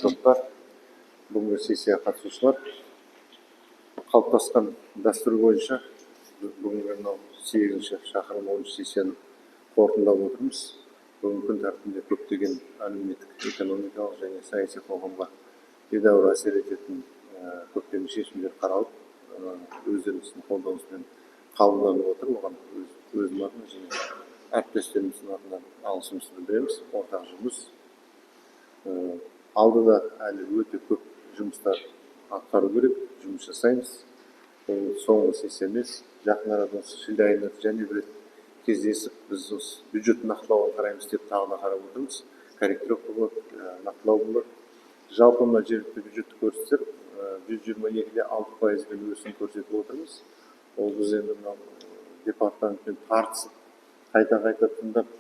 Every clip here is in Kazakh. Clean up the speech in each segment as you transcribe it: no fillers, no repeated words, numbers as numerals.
депутаттар, бүгінгі сессияға қатысушылар, қалыптасқан дәстүр бойынша бүгінгі мынау 8-ші шақырылым 10-шы сессияны қорытындылап отырмыз. Бүгінгі күн тәртібінде көптеген әлеуметтік, экономикалық және саяси қоғамға едәуір әсер ететін көптеген шешімдер қаралып, өздеріңіздің қолдаусымен қабылданып отыр. Оған өзім атымнан және әріптестеріміздің атынан алғысымызды білдіреміз. Ортақ жұмыс. Алдыда әлі өте көп жұмыстар атқару керек, жұмыс жасаймыз. Соңғы сессия емес, жақын арада шілде айында және бір кездесіп, біз осы бюджет нақтылауға қараймыз деп тағы да қарап отырмыз. Корректировка болады, нақтылау болады. Жалпы мына жергілікті бюджетті көрсетсек, 122-де 6%-ге өсім көрсетіп отырмыз. Ол біз енді мынау департаментпен тартысып, қайта тыңдап,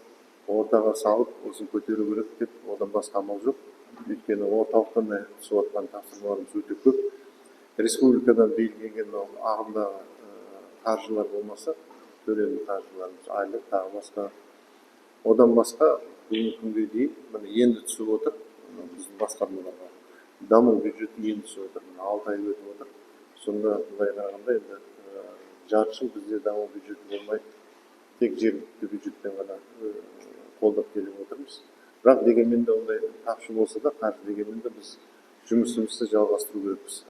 ортаға салып, осыны көтеру керек деп, одан басқа амал жоқ. Өйткені орталықтан түсіп жатқан тапсырмаларымыз өте көп. Республикадан белгіленген ағымдағы қаржылар болмаса, төленген қаржыларымыз айлық, тағы басқа. Одан басқа бүгінгі күнге дейін енді түсіп отыр біздің басқармаларға. Даму бюджеті енді түсіп отыр, 6 ай өтіп отыр. Сонда былай қарағанда енді жарты жыл бізде даму бюджеті болмай, тек жергілікті бюджеттен ғана қолдап келіп отырмыз. Бірақ дегенмен де ондай тапшы болса да, қаржы дегенмен де біз жұмысымызды жалғастыру керекпіз.